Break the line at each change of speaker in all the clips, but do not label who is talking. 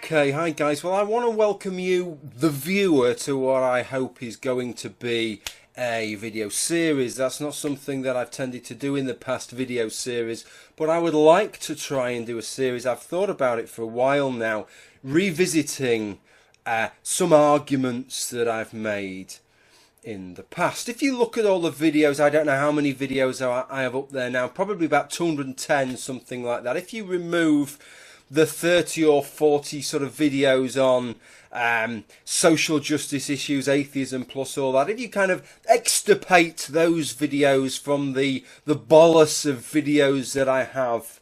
Okay, hi guys. Well, I want to welcome you, the viewer, to what I hope is going to be a video series. That's not something that I've tended to do in the past, video series, but I would like to try and do a series. I've thought about it for a while now, revisiting some arguments that I've made in the past. If you look at all the videos, I don't know how many videos I have up there now, probably about 210, something like that. If you remove the 30 or 40 sort of videos on social justice issues, atheism plus all that, if you kind of extirpate those videos from the bolus of videos that I have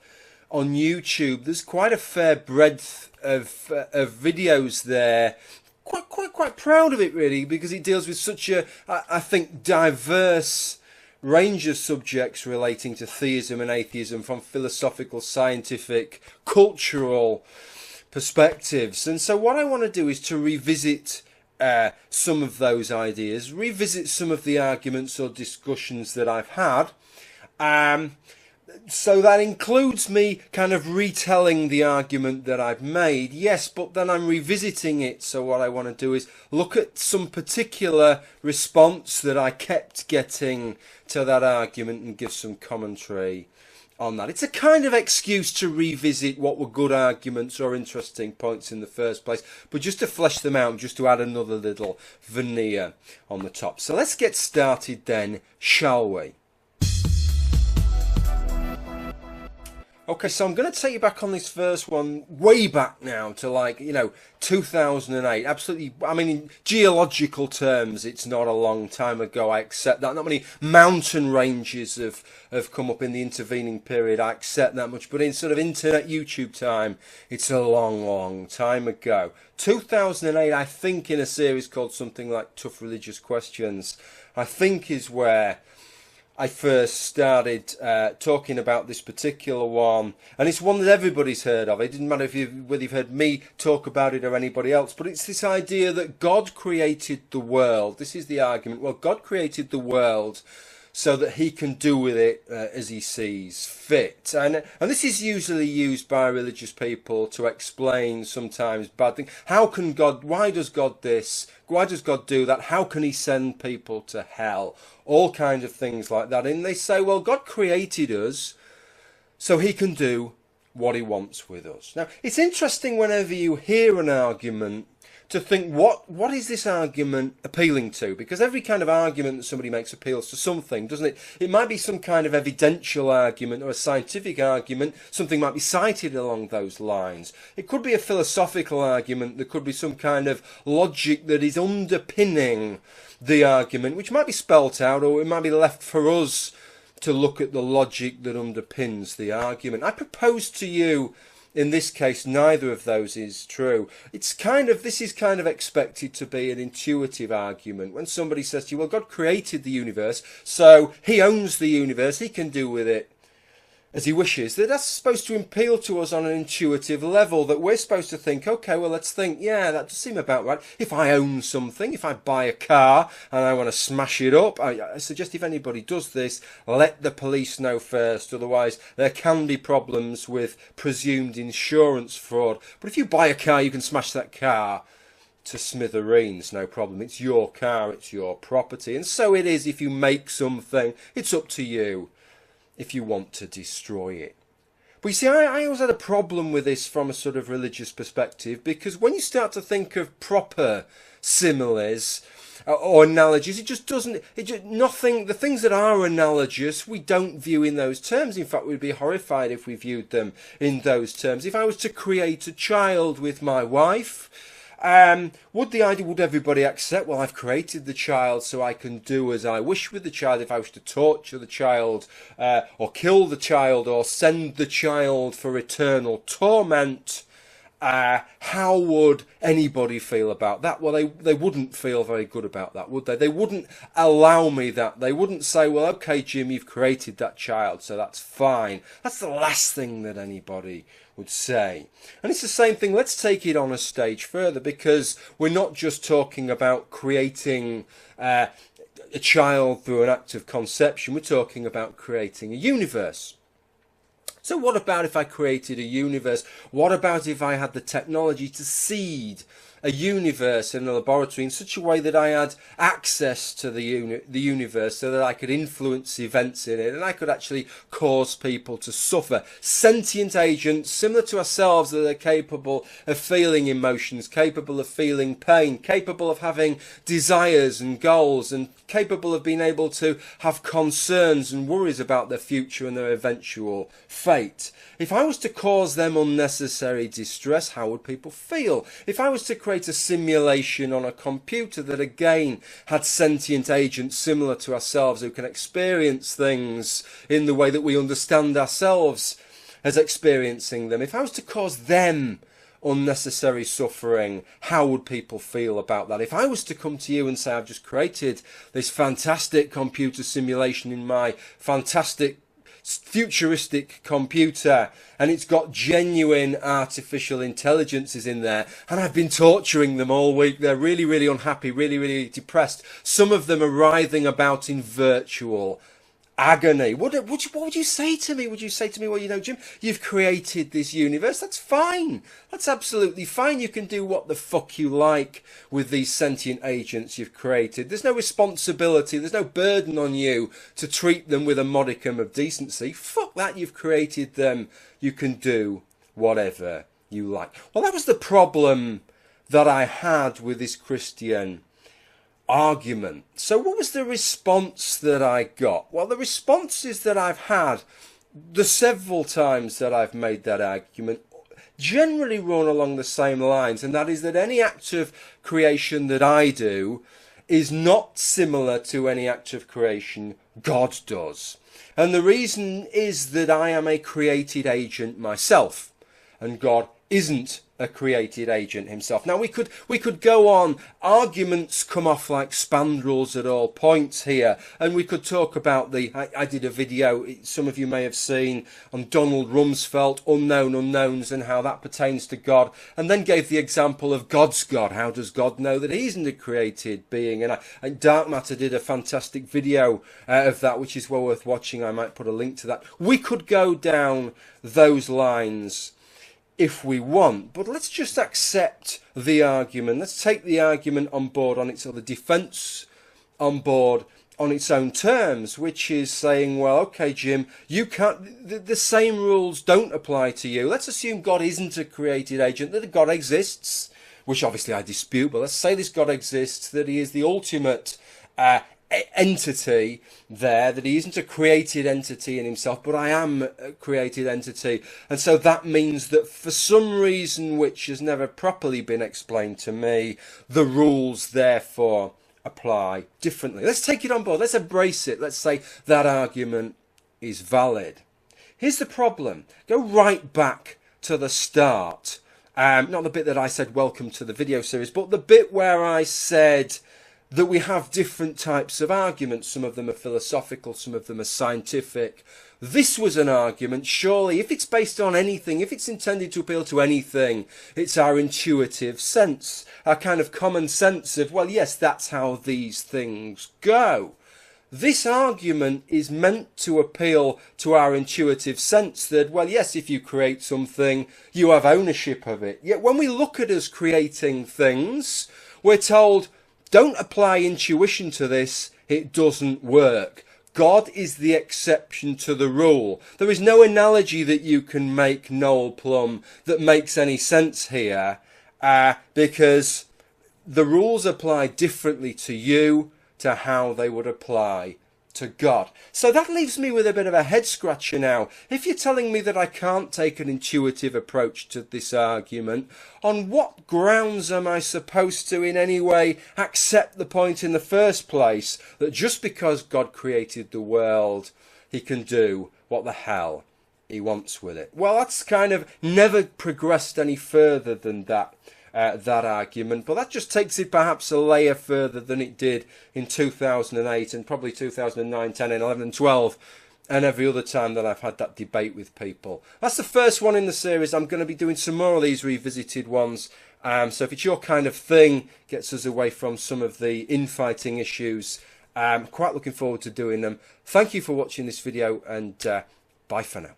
on YouTube, there's quite a fair breadth of videos there. Quite proud of it, really, because it deals with such a, I think, diverse range of subjects relating to theism and atheism from philosophical, scientific, cultural perspectives. And so what I want to do is to revisit some of those ideas, revisit some of the arguments or discussions that I've had. So that includes me kind of retelling the argument that I've made, yes, but then I'm revisiting it. So what I want to do is look at some particular response that I kept getting to that argument and give some commentary on that. It's a kind of excuse to revisit what were good arguments or interesting points in the first place, but just to flesh them out, just to add another little veneer on the top. So let's get started then, shall we? Okay, so I'm going to take you back on this first one, way back now to 2008. Absolutely, I mean, in geological terms, it's not a long time ago, I accept that. Not many mountain ranges have come up in the intervening period, I accept that much. But in sort of internet YouTube time, it's a long time ago. 2008, I think, in a series called something like Tough Religious Questions, I think is where I first started talking about this particular one, and it's one that everybody's heard of. It didn't matter whether you've heard me talk about it or anybody else, but it's this idea that God created the world. This is the argument. Well, God created the world so that he can do with it as he sees fit. And this is usually used by religious people to explain sometimes bad things. How can God, why does God this? Why does God do that? How can he send people to hell? All kinds of things like that. And they say, well, God created us so he can do what he wants with us. Now, it's interesting whenever you hear an argument to think, what is this argument appealing to? Because every kind of argument that somebody makes appeals to something, doesn't it? It might be some kind of evidential argument or a scientific argument. Something might be cited along those lines. It could be a philosophical argument. There could be some kind of logic that is underpinning the argument, which might be spelt out, or it might be left for us to look at the logic that underpins the argument. I propose to you, in this case, neither of those is true. This is kind of expected to be an intuitive argument. When somebody says to you, well, God created the universe, so he owns the universe, he can do with it as he wishes. That's supposed to appeal to us on an intuitive level, that we're supposed to think, okay, well, let's think, yeah, that does seem about right. If I own something, if I buy a car and I want to smash it up, I suggest if anybody does this, let the police know first, otherwise there can be problems with presumed insurance fraud. But if you buy a car, you can smash that car to smithereens, no problem. It's your car, it's your property. And so it is if you make something, it's up to you if you want to destroy it. But you see, I always had a problem with this from a sort of religious perspective, because when you start to think of proper similes or analogies, it just doesn't, nothing, the things that are analogous, we don't view in those terms. In fact, we'd be horrified if we viewed them in those terms. If I was to create a child with my wife, would everybody accept, well, I've created the child so I can do as I wish with the child? If I was to torture the child, or kill the child, or send the child for eternal torment, how would anybody feel about that? Well, they wouldn't feel very good about that, would they? They wouldn't allow me that. They wouldn't say, well, okay, Jim, you've created that child, so that's fine. That's the last thing that anybody would say. And it's the same thing. Let's take it on a stage further, because we're not just talking about creating a child through an act of conception. We're talking about creating a universe. So what about if I created a universe? What about if I had the technology to seed a universe in a laboratory in such a way that I had access to the universe so that I could influence events in it and I could actually cause people to suffer? Sentient agents similar to ourselves that are capable of feeling emotions, capable of feeling pain, capable of having desires and goals, and capable of being able to have concerns and worries about their future and their eventual fate. If I was to cause them unnecessary distress, how would people feel? If I was to create a simulation on a computer that again had sentient agents similar to ourselves who can experience things in the way that we understand ourselves as experiencing them, if I was to cause them unnecessary suffering, how would people feel about that? If I was to come to you and say, I've just created this fantastic computer simulation in my fantastic futuristic computer and it's got genuine artificial intelligences in there and I've been torturing them all week, they're really, really unhappy, really, really depressed, some of them are writhing about in virtual agony. What would you say to me? Would you say to me, well, you know, Jim, you've created this universe. That's fine. That's absolutely fine. You can do what the fuck you like with these sentient agents you've created. There's no responsibility. There's no burden on you to treat them with a modicum of decency. Fuck that. You've created them. You can do whatever you like. Well, that was the problem that I had with this Christian argument. So what was the response that I got? Well, the responses that I've had the several times that I've made that argument generally run along the same lines, and that is that any act of creation that I do is not similar to any act of creation God does. And the reason is that I am a created agent myself, and God isn't a created agent himself. Now we could go on. Arguments come off like spandrels at all points here, and we could talk about I did a video some of you may have seen on Donald Rumsfeld, Unknown Unknowns, and how that pertains to God, and then gave the example of God's God. How does God know that he isn't a created being? And Dark Matter did a fantastic video of that, which is well worth watching. I might put a link to that. We could go down those lines if we want, but let's just accept the argument. Let's take the argument on board on its, or the defence on board on its own terms, which is saying, well, okay, Jim, you can't, the same rules don't apply to you. Let's assume God isn't a created agent, that God exists, which obviously I dispute, but let's say this God exists, that he is the ultimate entity there, that he isn't a created entity in himself, but I am a created entity. And so that means that for some reason which has never properly been explained to me, the rules therefore apply differently. Let's take it on board. Let's embrace it. Let's say that argument is valid. Here's the problem. Go right back to the start. Not the bit that I said welcome to the video series, but the bit where I said that we have different types of arguments. Some of them are philosophical, some of them are scientific. This was an argument, surely, if it's based on anything, if it's intended to appeal to anything, it's our intuitive sense, our kind of common sense of, well, yes, that's how these things go. This argument is meant to appeal to our intuitive sense that, well, yes, if you create something, you have ownership of it. Yet when we look at us creating things, we're told, don't apply intuition to this, it doesn't work. God is the exception to the rule. There is no analogy that you can make, Noel Plum, that makes any sense here, because the rules apply differently to you to how they would apply to God. So that leaves me with a bit of a head scratcher now. If you're telling me that I can't take an intuitive approach to this argument, on what grounds am I supposed to in any way accept the point in the first place that just because God created the world, he can do what the hell he wants with it? Well, that's kind of never progressed any further than that argument, but that just takes it perhaps a layer further than it did in 2008 and probably 2009, 10, 11 and 12 and every other time that I've had that debate with people. That's the first one in the series. I'm going to be doing some more of these revisited ones, so if it's your kind of thing, gets us away from some of the infighting issues, quite looking forward to doing them. Thank you for watching this video, and bye for now.